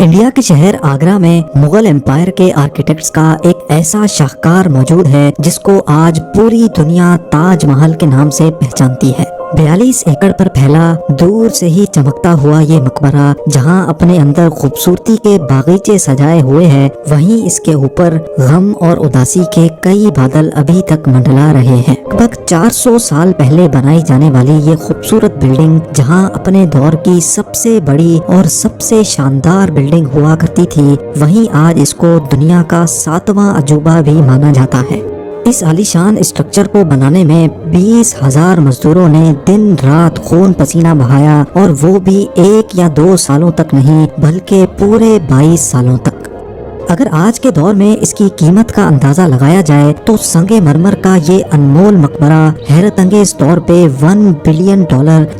India کے شہر آگرہ میں مغل امپائر کے آرکیٹیکٹس کا ایک ایسا شاہکار موجود ہے جس کو آج پوری دنیا تاج محل کے نام سے پہچانتی ہے۔ 42 ایکڑ پر پھیلا دور سے ہی چمکتا ہوا یہ مقبرہ جہاں اپنے اندر خوبصورتی کے باغیچے سجائے ہوئے ہیں، وہیں اس کے اوپر غم اور اداسی کے کئی بادل ابھی تک منڈلا رہے ہیں۔ لگ بھگ 400 سال پہلے بنائی جانے والی یہ خوبصورت بلڈنگ جہاں اپنے دور کی سب سے بڑی اور سب سے شاندار بلڈنگ ہوا کرتی تھی، وہیں آج اس کو دنیا کا 7واں عجوبہ بھی مانا جاتا ہے۔ اس عالیشان اسٹرکچر کو بنانے میں 20,000 مزدوروں نے دن رات خون پسینہ بہایا، اور وہ بھی 1 یا 2 سالوں تک نہیں بلکہ پورے 22 سالوں تک۔ اگر آج کے دور میں اس کی قیمت کا اندازہ لگایا جائے تو سنگ مرمر کا یہ انمول مقبرہ حیرت انگیز طور پہ $1 بلین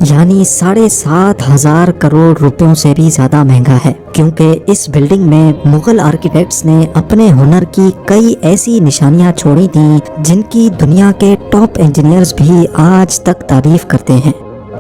یعنی 7,500 کروڑ روپیوں سے بھی زیادہ مہنگا ہے، کیونکہ اس بلڈنگ میں مغل آرکیٹیکٹس نے اپنے ہنر کی کئی ایسی نشانیاں چھوڑی تھیں جن کی دنیا کے ٹاپ انجینئرز بھی آج تک تعریف کرتے ہیں۔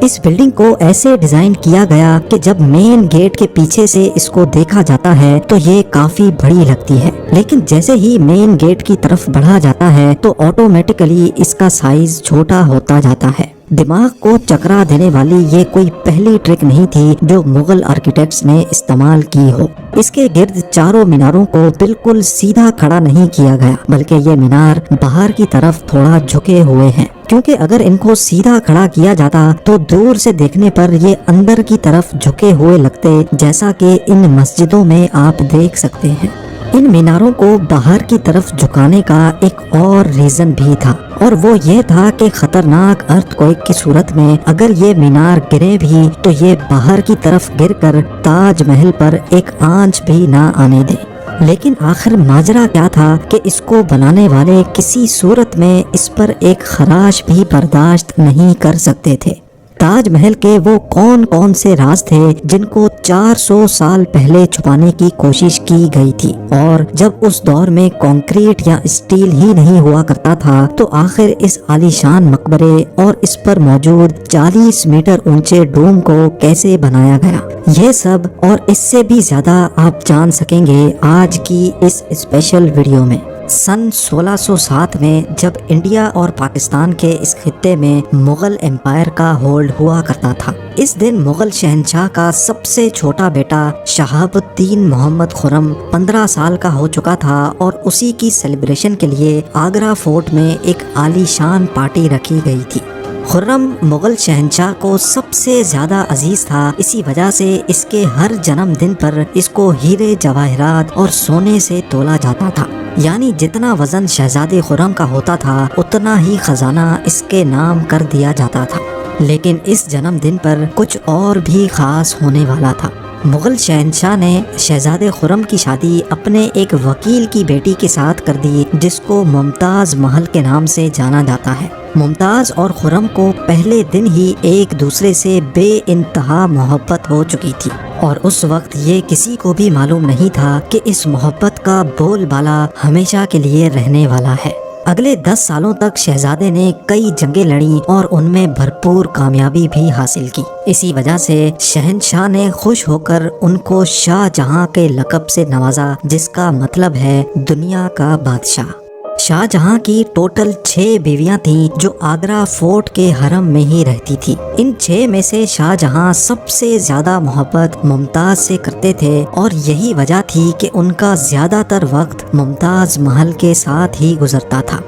اس بلڈنگ کو ایسے ڈیزائن کیا گیا کہ جب مین گیٹ کے پیچھے سے اس کو دیکھا جاتا ہے تو یہ کافی بڑی لگتی ہے، لیکن جیسے ہی مین گیٹ کی طرف بڑھا جاتا ہے تو آٹومیٹیکلی اس کا سائز چھوٹا ہوتا جاتا ہے۔ دماغ کو چکرا دینے والی یہ کوئی پہلی ٹرک نہیں تھی جو مغل آرکیٹیکٹس نے استعمال کی ہو۔ اس کے گرد چاروں میناروں کو بالکل سیدھا کھڑا نہیں کیا گیا، بلکہ یہ مینار باہر کی طرف تھوڑا جھکے ہوئے ہیں، کیونکہ اگر ان کو سیدھا کھڑا کیا جاتا تو دور سے دیکھنے پر یہ اندر کی طرف جھکے ہوئے لگتے، جیسا کہ ان مسجدوں میں آپ دیکھ سکتے ہیں۔ ان میناروں کو باہر کی طرف جھکانے کا ایک اور ریزن بھی تھا، اور وہ یہ تھا کہ خطرناک ارتھ کوئک کی صورت میں اگر یہ مینار گرے بھی تو یہ باہر کی طرف گر کر تاج محل پر ایک آنچ بھی نہ آنے دے۔ لیکن آخر ماجرا کیا تھا کہ اس کو بنانے والے کسی صورت میں اس پر ایک خراش بھی برداشت نہیں کر سکتے تھے۔ تاج محل کے وہ کون سے راز تھے جن کو 400 سال پہلے چھپانے کی کوشش کی گئی تھی، اور جب اس دور میں کنکریٹ یا اسٹیل ہی نہیں ہوا کرتا تھا تو آخر اس عالیشان مقبرے اور اس پر موجود 40 میٹر اونچے ڈوم کو کیسے بنایا گیا؟ یہ سب اور اس سے بھی زیادہ آپ جان سکیں گے آج کی اس اسپیشل ویڈیو میں۔ سن 1607 میں جب انڈیا اور پاکستان کے اس خطے میں مغل امپائر کا ہولڈ ہوا کرتا تھا، اس دن مغل شہنشاہ کا سب سے چھوٹا بیٹا شہاب الدین محمد خرم 15 سال کا ہو چکا تھا، اور اسی کی سیلیبریشن کے لیے آگرہ فورٹ میں ایک عالیشان پارٹی رکھی گئی تھی۔ خرم مغل شہنشاہ کو سب سے زیادہ عزیز تھا، اسی وجہ سے اس کے ہر جنم دن پر اس کو ہیرے جواہرات اور سونے سے تولا جاتا تھا، یعنی جتنا وزن شہزادے خرم کا ہوتا تھا اتنا ہی خزانہ اس کے نام کر دیا جاتا تھا۔ لیکن اس جنم دن پر کچھ اور بھی خاص ہونے والا تھا۔ مغل شہنشاہ نے شہزادے خرم کی شادی اپنے ایک وکیل کی بیٹی کے ساتھ کر دی جس کو ممتاز محل کے نام سے جانا جاتا ہے۔ ممتاز اور خرم کو پہلے دن ہی ایک دوسرے سے بے انتہا محبت ہو چکی تھی، اور اس وقت یہ کسی کو بھی معلوم نہیں تھا کہ اس محبت کا بول بالا ہمیشہ کے لیے رہنے والا ہے۔ اگلے 10 سالوں تک شہزادے نے کئی جنگیں لڑیں اور ان میں بھرپور کامیابی بھی حاصل کی۔ اسی وجہ سے شہنشاہ نے خوش ہو کر ان کو شاہ جہاں کے لقب سے نوازا، جس کا مطلب ہے دنیا کا بادشاہ۔ شاہ جہاں کی ٹوٹل 6 بیویاں تھیں جو آگرہ فورٹ کے حرم میں ہی رہتی تھی۔ ان 6 میں سے شاہ جہاں سب سے زیادہ محبت ممتاز سے کرتے تھے، اور یہی وجہ تھی کہ ان کا زیادہ تر وقت ممتاز محل کے ساتھ ہی گزرتا تھا۔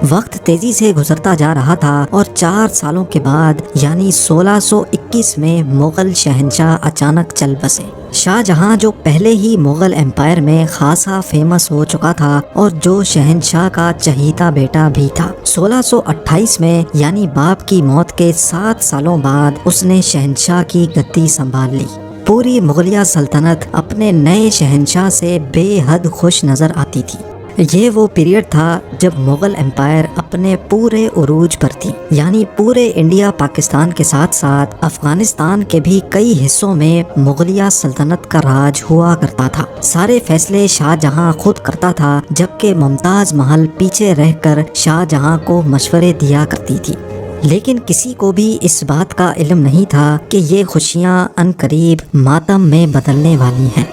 وقت تیزی سے گزرتا جا رہا تھا، اور 4 سالوں کے بعد یعنی 1621 میں مغل شہنشاہ اچانک چل بسے۔ شاہ جہاں جو پہلے ہی مغل امپائر میں خاصا فیمس ہو چکا تھا اور جو شہنشاہ کا چہیتا بیٹا بھی تھا، 1628 میں یعنی باپ کی موت کے 7 سالوں بعد اس نے شہنشاہ کی گدی سنبھال لی۔ پوری مغلیہ سلطنت اپنے نئے شہنشاہ سے بے حد خوش نظر آتی تھی۔ یہ وہ پیریڈ تھا جب مغل امپائر اپنے پورے عروج پر تھی، یعنی پورے انڈیا پاکستان کے ساتھ ساتھ افغانستان کے بھی کئی حصوں میں مغلیہ سلطنت کا راج ہوا کرتا تھا۔ سارے فیصلے شاہ جہاں خود کرتا تھا، جبکہ ممتاز محل پیچھے رہ کر شاہ جہاں کو مشورے دیا کرتی تھی۔ لیکن کسی کو بھی اس بات کا علم نہیں تھا کہ یہ خوشیاں عنقریب ماتم میں بدلنے والی ہیں۔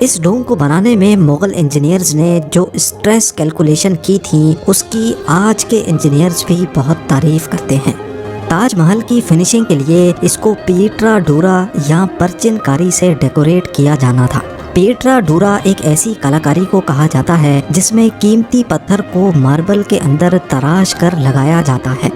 اس ڈوم کو بنانے میں مغل انجینئرز نے جو اسٹریس کیلکولیشن کی تھی اس کی آج کے انجینئرز بھی بہت تعریف کرتے ہیں۔ تاج محل کی فنیشنگ کے لیے اس کو پیٹرا ڈورا یا پرچن کاری سے ڈیکوریٹ کیا جانا تھا۔ پیٹرا ڈورا ایک ایسی کلاکاری کو کہا جاتا ہے جس میں قیمتی پتھر کو ماربل کے اندر تراش کر لگایا جاتا ہے۔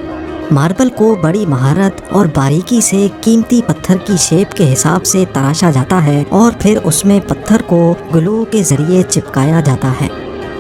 ماربل کو بڑی مہارت اور باریکی سے قیمتی پتھر کی شیپ کے حساب سے تراشا جاتا ہے اور پھر اس میں پتھر کو گلو کے ذریعے چپکایا جاتا ہے۔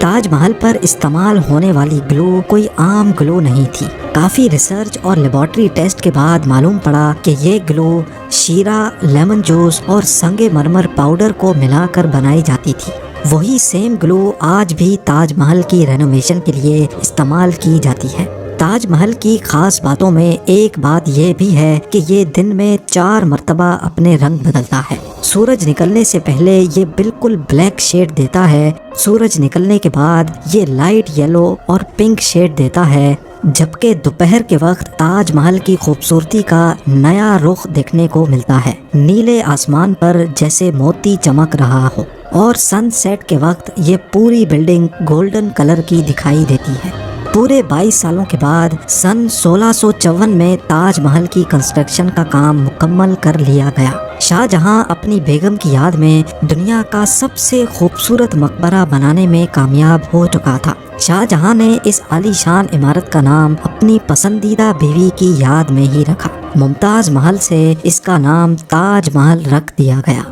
تاج محل پر استعمال ہونے والی گلو کوئی عام گلو نہیں تھی۔ کافی ریسرچ اور لیبارٹری ٹیسٹ کے بعد معلوم پڑا کہ یہ گلو شیرہ، لیمن جوس اور سنگ مرمر پاؤڈر کو ملا کر بنائی جاتی تھی۔ وہی سیم گلو آج بھی تاج محل کی رینوویشن کے لیے استعمال کی جاتی ہے۔ تاج محل کی خاص باتوں میں ایک بات یہ بھی ہے کہ یہ دن میں 4 مرتبہ اپنے رنگ بدلتا ہے۔ سورج نکلنے سے پہلے یہ بالکل بلیک شیڈ دیتا ہے، سورج نکلنے کے بعد یہ لائٹ یلو اور پنک شیڈ دیتا ہے، جبکہ دوپہر کے وقت تاج محل کی خوبصورتی کا نیا رخ دیکھنے کو ملتا ہے، نیلے آسمان پر جیسے موتی چمک رہا ہو، اور سن سیٹ کے وقت یہ پوری بلڈنگ گولڈن کلر کی دکھائی دیتی ہے۔ پورے 22 سالوں کے بعد سن 1654 میں تاج محل کی کنسٹرکشن کا کام مکمل کر لیا گیا۔ شاہ جہاں اپنی بیگم کی یاد میں دنیا کا سب سے خوبصورت مقبرہ بنانے میں کامیاب ہو چکا تھا۔ شاہ جہاں نے اس عالی شان عمارت کا نام اپنی پسندیدہ بیوی کی یاد میں ہی رکھا۔ ممتاز محل سے اس کا نام تاج محل رکھ دیا گیا۔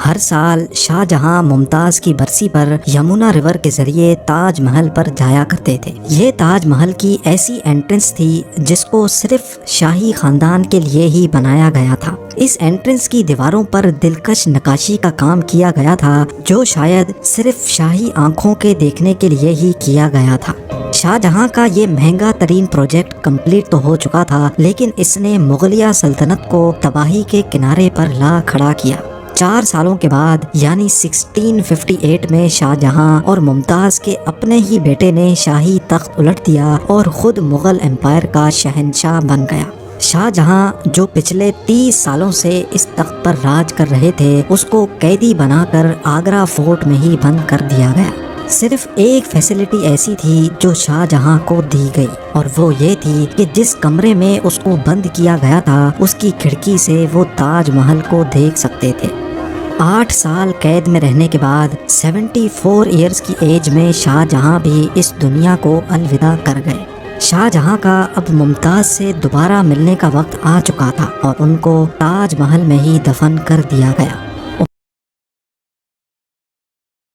ہر سال شاہ جہاں ممتاز کی برسی پر یمنا ریور کے ذریعے تاج محل پر جایا کرتے تھے۔ یہ تاج محل کی ایسی انٹرنس تھی جس کو صرف شاہی خاندان کے لیے ہی بنایا گیا تھا۔ اس انٹرنس کی دیواروں پر دلکش نقاشی کا کام کیا گیا تھا جو شاید صرف شاہی آنکھوں کے دیکھنے کے لیے ہی کیا گیا تھا۔ شاہ جہاں کا یہ مہنگا ترین پروجیکٹ کمپلیٹ تو ہو چکا تھا، لیکن اس نے مغلیہ سلطنت کو تباہی کے کنارے پر لا کھڑا کیا۔ 4 سالوں کے بعد یعنی 1658 میں شاہ جہاں اور ممتاز کے اپنے ہی بیٹے نے شاہی تخت الٹ دیا اور خود مغل امپائر کا شہنشاہ بن گیا۔ شاہ جہاں جو پچھلے 30 سالوں سے اس تخت پر راج کر رہے تھے، اس کو قیدی بنا کر آگرہ فورٹ میں ہی بند کر دیا گیا۔ صرف ایک فیسلٹی ایسی تھی جو شاہ جہاں کو دی گئی، اور وہ یہ تھی کہ جس کمرے میں اس کو بند کیا گیا تھا اس کی کھڑکی سے وہ تاج محل کو دیکھ سکتے تھے۔ 8 سال قید میں رہنے کے بعد 74 ایئرز کی ایج میں شاہ جہاں بھی اس دنیا کو الوداع کر گئے۔ شاہ جہاں کا اب ممتاز سے دوبارہ ملنے کا وقت آ چکا تھا اور ان کو تاج محل میں ہی دفن کر دیا گیا۔